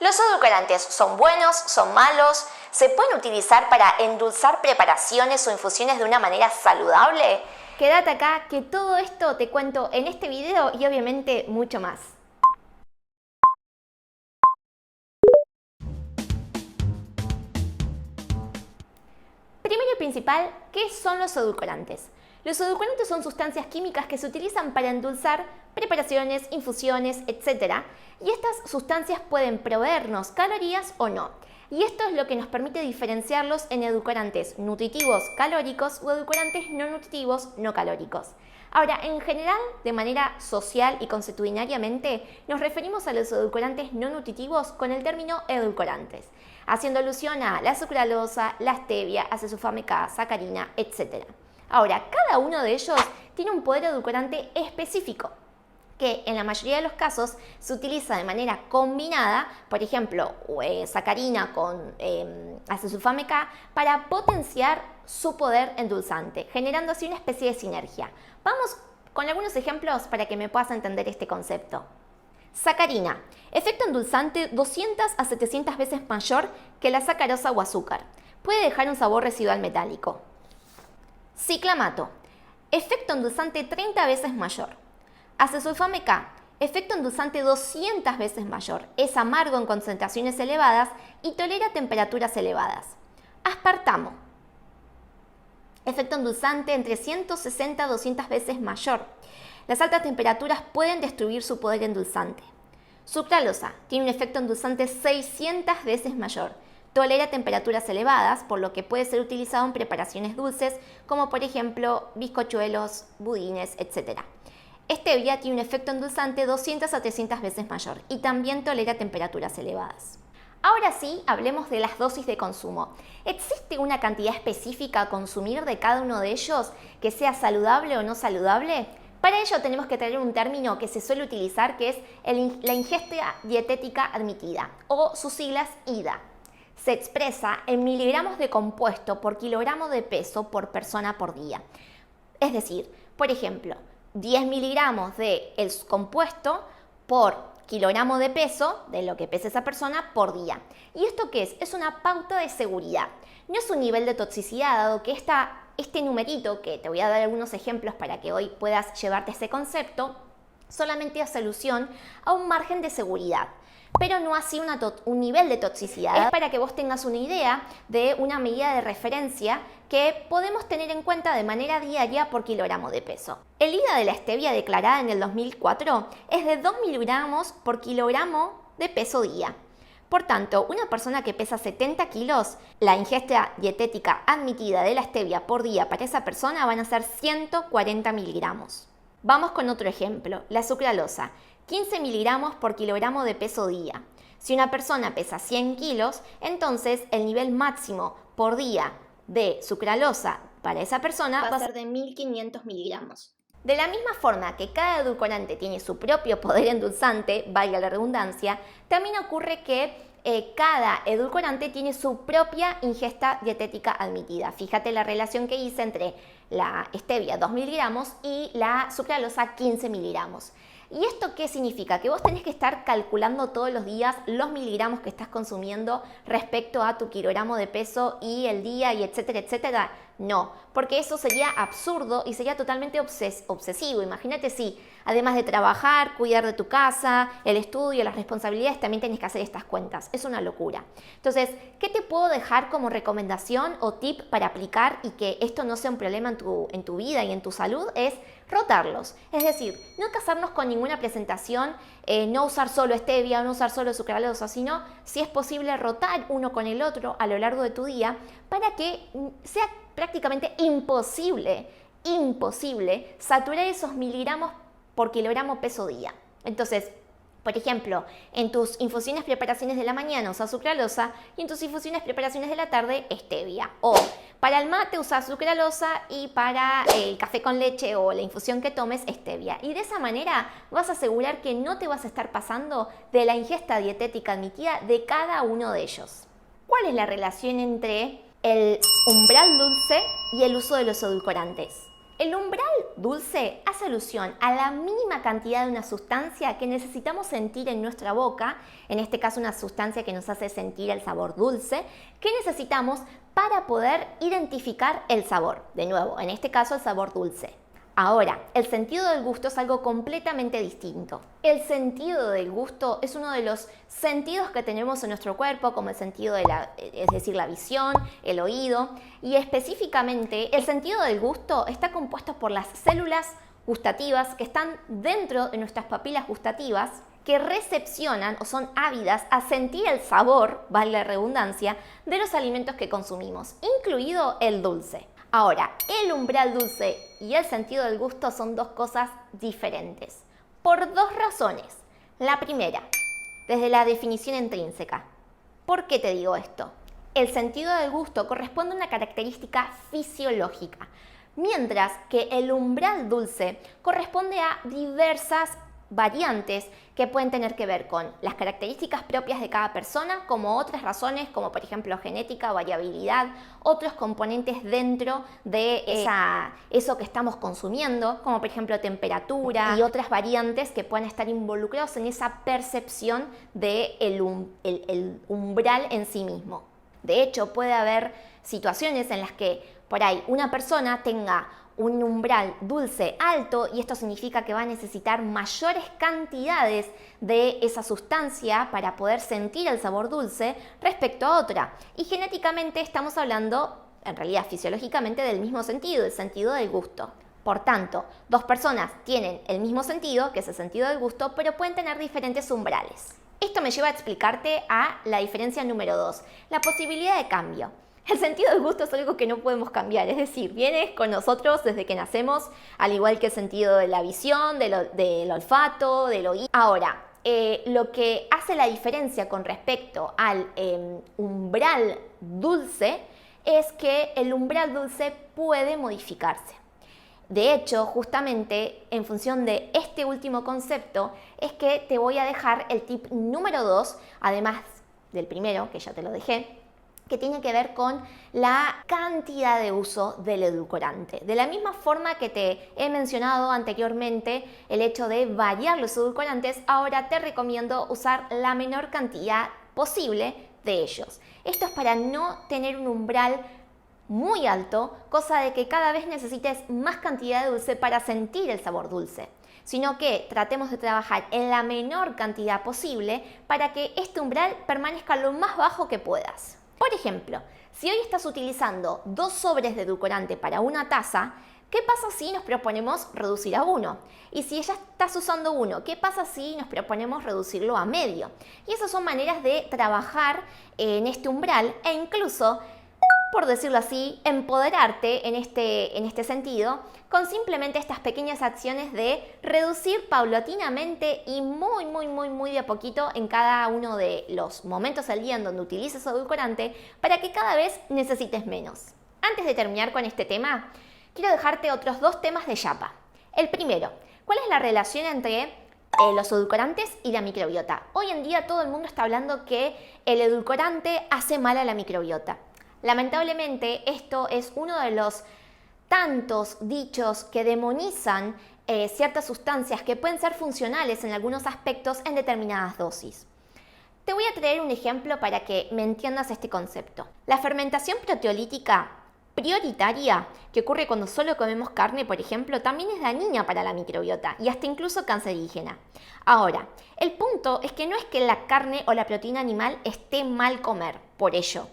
¿Los edulcorantes son buenos, son malos? ¿Se pueden utilizar para endulzar preparaciones o infusiones de una manera saludable? Quédate acá que todo esto te cuento en este video y obviamente mucho más. Primero y principal, ¿qué son los edulcorantes? Los edulcorantes son sustancias químicas que se utilizan para endulzar preparaciones, infusiones, etc. Y estas sustancias pueden proveernos calorías o no. Y esto es lo que nos permite diferenciarlos en edulcorantes nutritivos calóricos o edulcorantes no nutritivos no calóricos. Ahora, en general, de manera social y consuetudinariamente, nos referimos a los edulcorantes no nutritivos con el término edulcorantes, haciendo alusión a la sucralosa, la stevia, acesulfame K, sacarina, etc. Ahora, cada uno de ellos tiene un poder edulcorante específico, que en la mayoría de los casos se utiliza de manera combinada, por ejemplo, sacarina con acesulfame K, para potenciar su poder endulzante, generando así una especie de sinergia. Vamos con algunos ejemplos para que me puedas entender este concepto. Sacarina, efecto endulzante 200 a 700 veces mayor que la sacarosa o azúcar. Puede dejar un sabor residual metálico. Ciclamato, efecto endulzante 30 veces mayor. Acesulfame K, efecto endulzante 200 veces mayor. Es amargo en concentraciones elevadas y tolera temperaturas elevadas. Aspartamo, efecto endulzante entre 160 a 200 veces mayor. Las altas temperaturas pueden destruir su poder endulzante. Sucralosa tiene un efecto endulzante 600 veces mayor. Tolera temperaturas elevadas, por lo que puede ser utilizado en preparaciones dulces, como por ejemplo bizcochuelos, budines, etc. Stevia tiene un efecto endulzante 200 a 300 veces mayor y también tolera temperaturas elevadas. Ahora sí, hablemos de las dosis de consumo. ¿Existe una cantidad específica a consumir de cada uno de ellos que sea saludable o no saludable? Para ello tenemos que tener un término que se suele utilizar, que es la ingesta dietética admitida, o sus siglas IDA. Se expresa en miligramos de compuesto por kilogramo de peso por persona por día. Es decir, por ejemplo, 10 miligramos de el compuesto por kilogramo de peso de lo que pesa esa persona por día. ¿Y esto qué es? Es una pauta de seguridad. No es un nivel de toxicidad, dado que este numerito, que te voy a dar algunos ejemplos para que hoy puedas llevarte ese concepto, solamente hace alusión a un margen de seguridad, pero no así un nivel de toxicidad. Es para que vos tengas una idea de una medida de referencia que podemos tener en cuenta de manera diaria por kilogramo de peso. El IDA de la stevia declarada en el 2004 es de 2 miligramos por kilogramo de peso día. Por tanto, una persona que pesa 70 kilos, la ingesta dietética admitida de la stevia por día para esa persona van a ser 140 miligramos. Vamos con otro ejemplo, la sucralosa, 15 miligramos por kilogramo de peso día. Si una persona pesa 100 kilos, entonces el nivel máximo por día de sucralosa para esa persona va a ser de 1500 miligramos. De la misma forma que cada edulcorante tiene su propio poder endulzante, valga la redundancia, también ocurre que cada edulcorante tiene su propia ingesta dietética admitida. Fíjate la relación que hice entre la stevia 2 miligramos y la sucralosa 15 miligramos. ¿Y esto qué significa? Que vos tenés que estar calculando todos los días los miligramos que estás consumiendo respecto a tu kilogramo de peso y el día y etcétera, etcétera. No, porque eso sería absurdo y sería totalmente obsesivo. Imagínate si, además de trabajar, cuidar de tu casa, el estudio, las responsabilidades, también tenés que hacer estas cuentas. Es una locura. Entonces, ¿qué te puedo dejar como recomendación o tip para aplicar y que esto no sea un problema en tu vida y en tu salud? Es rotarlos. Es decir, no casarnos con ninguna presentación, no usar solo stevia, no usar solo sucralosa, sino, si es posible, rotar uno con el otro a lo largo de tu día para que sea prácticamente imposible saturar esos miligramos por kilogramo peso día. Entonces, por ejemplo, en tus infusiones preparaciones de la mañana usas sucralosa y en tus infusiones preparaciones de la tarde stevia. O para el mate usas sucralosa y para el café con leche o la infusión que tomes stevia. Y de esa manera vas a asegurar que no te vas a estar pasando de la ingesta dietética admitida de cada uno de ellos. ¿Cuál es la relación entre el umbral dulce y el uso de los edulcorantes? El umbral dulce hace alusión a la mínima cantidad de una sustancia que necesitamos sentir en nuestra boca, en este caso una sustancia que nos hace sentir el sabor dulce, que necesitamos para poder identificar el sabor. De nuevo, en este caso el sabor dulce. Ahora, el sentido del gusto es algo completamente distinto. El sentido del gusto es uno de los sentidos que tenemos en nuestro cuerpo, como el sentido de es decir, la visión, el oído, y específicamente el sentido del gusto está compuesto por las células gustativas que están dentro de nuestras papilas gustativas, que recepcionan o son ávidas a sentir el sabor, vale la redundancia, de los alimentos que consumimos, incluido el dulce. Ahora, el umbral dulce y el sentido del gusto son dos cosas diferentes, por dos razones. La primera, desde la definición intrínseca. ¿Por qué te digo esto? El sentido del gusto corresponde a una característica fisiológica, mientras que el umbral dulce corresponde a diversas variantes que pueden tener que ver con las características propias de cada persona, como otras razones, como por ejemplo genética, variabilidad, otros componentes dentro de eso que estamos consumiendo, como por ejemplo temperatura y otras variantes que pueden estar involucrados en esa percepción del umbral en sí mismo. De hecho, puede haber situaciones en las que por ahí una persona tenga un umbral dulce alto y esto significa que va a necesitar mayores cantidades de esa sustancia para poder sentir el sabor dulce respecto a otra. Y genéticamente estamos hablando, en realidad fisiológicamente, del mismo sentido, el sentido del gusto. Por tanto, dos personas tienen el mismo sentido, que es el sentido del gusto, pero pueden tener diferentes umbrales. Esto me lleva a explicarte a la diferencia número 2, la posibilidad de cambio. El sentido del gusto es algo que no podemos cambiar, es decir, viene con nosotros desde que nacemos, al igual que el sentido de la visión, del olfato, del oído. Ahora, lo que hace la diferencia con respecto al umbral dulce es que el umbral dulce puede modificarse. De hecho, justamente en función de este último concepto es que te voy a dejar el tip número 2, además del primero, que ya te lo dejé, que tiene que ver con la cantidad de uso del edulcorante. De la misma forma que te he mencionado anteriormente el hecho de variar los edulcorantes, ahora te recomiendo usar la menor cantidad posible de ellos. Esto es para no tener un umbral muy alto, cosa de que cada vez necesites más cantidad de dulce para sentir el sabor dulce, sino que tratemos de trabajar en la menor cantidad posible para que este umbral permanezca lo más bajo que puedas. Por ejemplo, si hoy estás utilizando 2 sobres de edulcorante para una taza, ¿qué pasa si nos proponemos reducir a 1? Y si ya estás usando 1, ¿qué pasa si nos proponemos reducirlo a medio? Y esas son maneras de trabajar en este umbral e incluso, por decirlo así, empoderarte en este sentido con simplemente estas pequeñas acciones de reducir paulatinamente y muy de a poquito en cada uno de los momentos del día en donde utilices edulcorante para que cada vez necesites menos. Antes de terminar con este tema, quiero dejarte otros 2 temas de Yapa. El primero, ¿cuál es la relación entre los edulcorantes y la microbiota? Hoy en día todo el mundo está hablando que el edulcorante hace mal a la microbiota. Lamentablemente, esto es uno de los tantos dichos que demonizan ciertas sustancias que pueden ser funcionales en algunos aspectos en determinadas dosis. Te voy a traer un ejemplo para que me entiendas este concepto. La fermentación proteolítica prioritaria, que ocurre cuando solo comemos carne, por ejemplo, también es dañina para la microbiota y hasta incluso cancerígena. Ahora, el punto es que no es que la carne o la proteína animal esté mal comer por ello,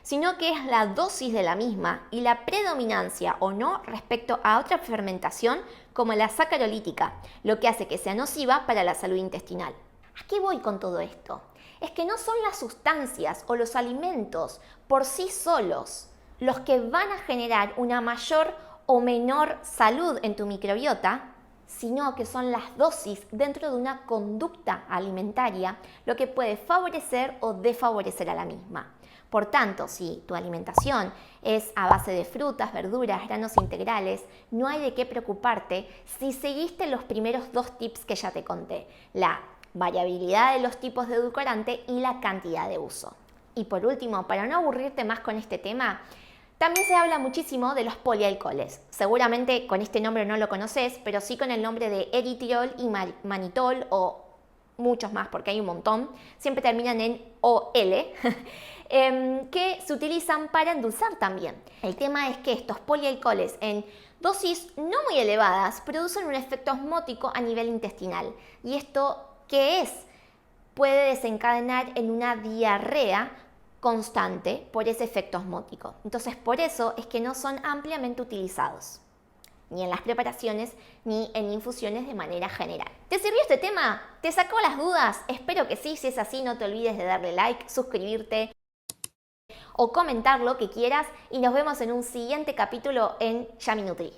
sino que es la dosis de la misma y la predominancia o no respecto a otra fermentación como la sacarolítica, lo que hace que sea nociva para la salud intestinal. ¿A qué voy con todo esto? Es que no son las sustancias o los alimentos por sí solos los que van a generar una mayor o menor salud en tu microbiota, sino que son las dosis dentro de una conducta alimentaria lo que puede favorecer o desfavorecer a la misma. Por tanto, si tu alimentación es a base de frutas, verduras, granos integrales, no hay de qué preocuparte si seguiste los primeros 2 tips que ya te conté, la variabilidad de los tipos de edulcorante y la cantidad de uso. Y por último, para no aburrirte más con este tema, También se habla muchísimo de los polialcoholes. Seguramente con este nombre no lo conoces, pero sí con el nombre de eritritol y manitol o muchos más porque hay un montón. Siempre terminan en OL, que se utilizan para endulzar también. El tema es que estos polialcoholes en dosis no muy elevadas producen un efecto osmótico a nivel intestinal. ¿Y esto qué es? Puede desencadenar en una diarrea constante por ese efecto osmótico. Entonces, por eso es que no son ampliamente utilizados, ni en las preparaciones, ni en infusiones de manera general. ¿Te sirvió este tema? ¿Te sacó las dudas? Espero que sí. Si es así, no te olvides de darle like, suscribirte o comentar lo que quieras y nos vemos en un siguiente capítulo en Yami Nutri.